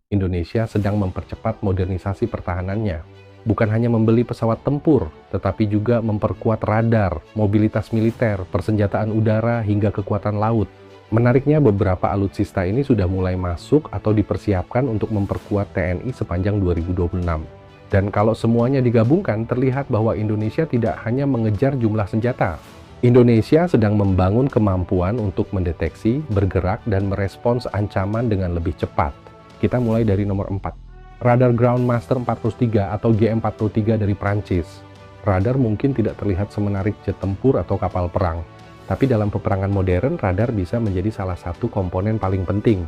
Indonesia sedang mempercepat modernisasi pertahanannya. Bukan hanya membeli pesawat tempur, tetapi juga memperkuat radar, mobilitas militer, persenjataan udara, hingga kekuatan laut. Menariknya, beberapa alutsista ini sudah mulai masuk atau dipersiapkan untuk memperkuat TNI sepanjang 2026. Dan kalau semuanya digabungkan, terlihat bahwa Indonesia tidak hanya mengejar jumlah senjata. Indonesia sedang membangun kemampuan untuk mendeteksi, bergerak, dan merespons ancaman dengan lebih cepat. Kita mulai dari nomor 4. Radar Ground Master 403 atau GM-43 dari Prancis. Radar mungkin tidak terlihat semenarik jet tempur atau kapal perang. Tapi dalam peperangan modern, radar bisa menjadi salah satu komponen paling penting.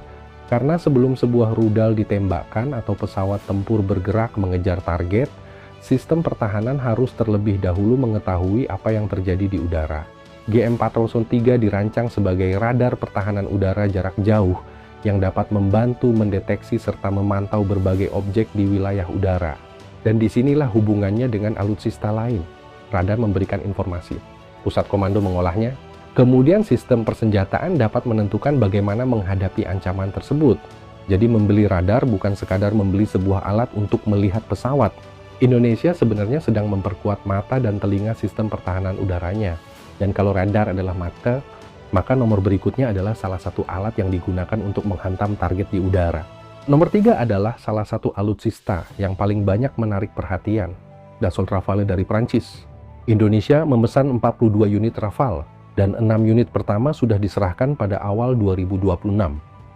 Karena sebelum sebuah rudal ditembakkan atau pesawat tempur bergerak mengejar target, sistem pertahanan harus terlebih dahulu mengetahui apa yang terjadi di udara. GM-403 dirancang sebagai radar pertahanan udara jarak jauh yang dapat membantu mendeteksi serta memantau berbagai objek di wilayah udara. Dan disinilah hubungannya dengan alutsista lain. Radar memberikan informasi, pusat komando mengolahnya, kemudian sistem persenjataan dapat menentukan bagaimana menghadapi ancaman tersebut. Jadi membeli radar bukan sekadar membeli sebuah alat untuk melihat pesawat. Indonesia sebenarnya sedang memperkuat mata dan telinga sistem pertahanan udaranya. Dan kalau radar adalah mata, maka nomor berikutnya adalah salah satu alat yang digunakan untuk menghantam target di udara. Nomor 3 adalah salah satu alutsista yang paling banyak menarik perhatian, Dassault Rafale dari Prancis. Indonesia memesan 42 unit Rafale, dan 6 unit pertama sudah diserahkan pada awal 2026.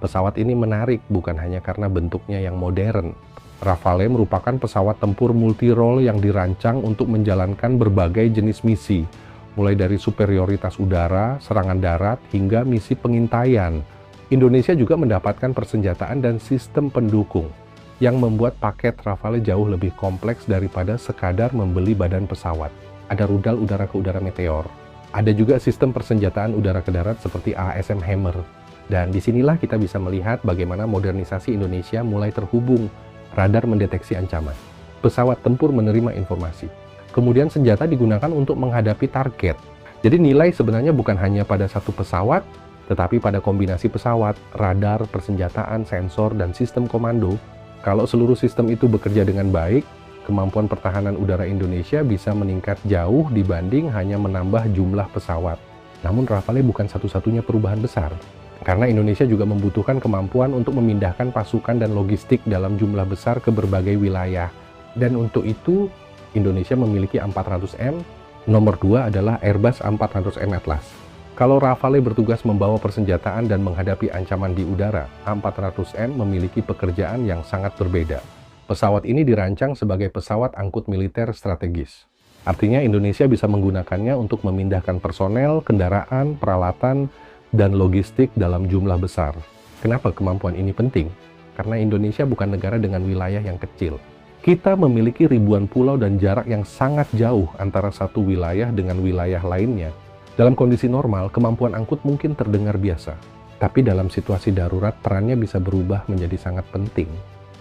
Pesawat ini menarik bukan hanya karena bentuknya yang modern. Rafale merupakan pesawat tempur multi-role yang dirancang untuk menjalankan berbagai jenis misi, mulai dari superioritas udara, serangan darat, hingga misi pengintaian. Indonesia juga mendapatkan persenjataan dan sistem pendukung yang membuat paket Rafale jauh lebih kompleks daripada sekadar membeli badan pesawat. Ada rudal udara ke udara Meteor. Ada juga sistem persenjataan udara ke darat seperti ASM Hammer. Dan disinilah kita bisa melihat bagaimana modernisasi Indonesia mulai terhubung. Radar mendeteksi ancaman. Pesawat tempur menerima informasi. Kemudian senjata digunakan untuk menghadapi target. Jadi nilai sebenarnya bukan hanya pada satu pesawat, tetapi pada kombinasi pesawat, radar, persenjataan, sensor, dan sistem komando. Kalau seluruh sistem itu bekerja dengan baik, kemampuan pertahanan udara Indonesia bisa meningkat jauh dibanding hanya menambah jumlah pesawat. Namun Rafale bukan satu-satunya perubahan besar, karena Indonesia juga membutuhkan kemampuan untuk memindahkan pasukan dan logistik dalam jumlah besar ke berbagai wilayah. Dan untuk itu, Indonesia memiliki A400M, nomor 2 adalah Airbus A400M Atlas. Kalau Rafale bertugas membawa persenjataan dan menghadapi ancaman di udara, A400M memiliki pekerjaan yang sangat berbeda. Pesawat ini dirancang sebagai pesawat angkut militer strategis. Artinya Indonesia bisa menggunakannya untuk memindahkan personel, kendaraan, peralatan, dan logistik dalam jumlah besar. Kenapa kemampuan ini penting? Karena Indonesia bukan negara dengan wilayah yang kecil. Kita memiliki ribuan pulau dan jarak yang sangat jauh antara satu wilayah dengan wilayah lainnya. Dalam kondisi normal, kemampuan angkut mungkin terdengar biasa. Tapi dalam situasi darurat, perannya bisa berubah menjadi sangat penting.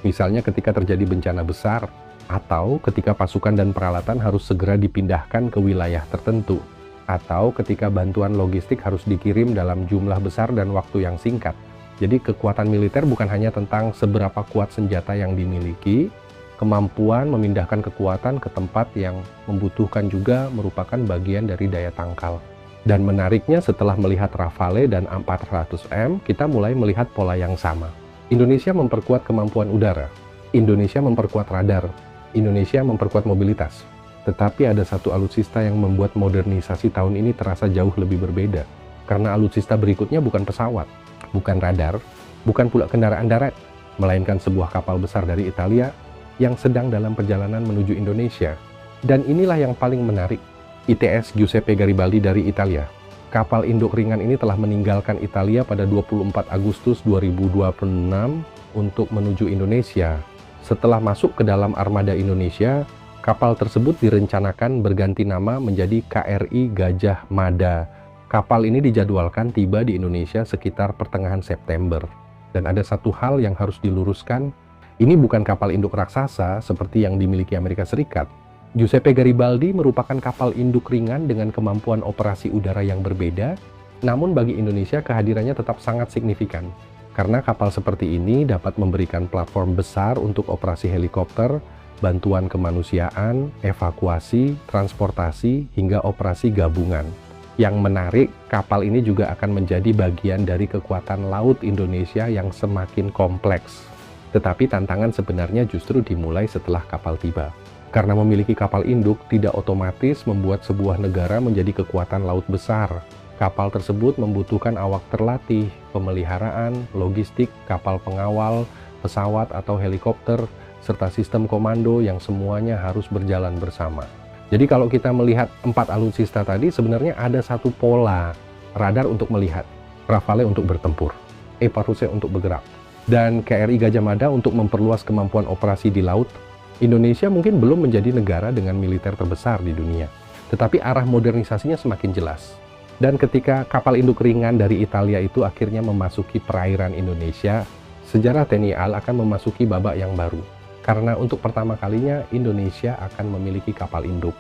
Misalnya ketika terjadi bencana besar, atau ketika pasukan dan peralatan harus segera dipindahkan ke wilayah tertentu, atau ketika bantuan logistik harus dikirim dalam jumlah besar dan waktu yang singkat. Jadi kekuatan militer bukan hanya tentang seberapa kuat senjata yang dimiliki, kemampuan memindahkan kekuatan ke tempat yang membutuhkan juga merupakan bagian dari daya tangkal. Dan menariknya setelah melihat Rafale dan A400M, kita mulai melihat pola yang sama. Indonesia memperkuat kemampuan udara, Indonesia memperkuat radar, Indonesia memperkuat mobilitas. Tetapi ada satu alutsista yang membuat modernisasi tahun ini terasa jauh lebih berbeda. Karena alutsista berikutnya bukan pesawat, bukan radar, bukan pula kendaraan darat, melainkan sebuah kapal besar dari Italia yang sedang dalam perjalanan menuju Indonesia. Dan inilah yang paling menarik, ITS Giuseppe Garibaldi dari Italia. Kapal induk ringan ini telah meninggalkan Italia pada 24 Agustus 2026 untuk menuju Indonesia. Setelah masuk ke dalam armada Indonesia, kapal tersebut direncanakan berganti nama menjadi KRI Gajah Mada. Kapal ini dijadwalkan tiba di Indonesia sekitar pertengahan September. Dan ada satu hal yang harus diluruskan, ini bukan kapal induk raksasa seperti yang dimiliki Amerika Serikat. Giuseppe Garibaldi merupakan kapal induk ringan dengan kemampuan operasi udara yang berbeda, namun bagi Indonesia kehadirannya tetap sangat signifikan. Karena kapal seperti ini dapat memberikan platform besar untuk operasi helikopter, bantuan kemanusiaan, evakuasi, transportasi, hingga operasi gabungan. Yang menarik, kapal ini juga akan menjadi bagian dari kekuatan laut Indonesia yang semakin kompleks. Tetapi tantangan sebenarnya justru dimulai setelah kapal tiba. Karena memiliki kapal induk tidak otomatis membuat sebuah negara menjadi kekuatan laut besar. Kapal tersebut membutuhkan awak terlatih, pemeliharaan, logistik, kapal pengawal, pesawat atau helikopter, serta sistem komando yang semuanya harus berjalan bersama. Jadi kalau kita melihat 4 alutsista tadi, sebenarnya ada satu pola. Radar untuk melihat, Rafale untuk bertempur, Eparuse untuk bergerak, dan KRI Gajah Mada untuk memperluas kemampuan operasi di laut. Indonesia mungkin belum menjadi negara dengan militer terbesar di dunia, tetapi arah modernisasinya semakin jelas. Dan ketika kapal induk ringan dari Italia itu akhirnya memasuki perairan Indonesia, sejarah TNI AL akan memasuki babak yang baru. Karena untuk pertama kalinya Indonesia akan memiliki kapal induk.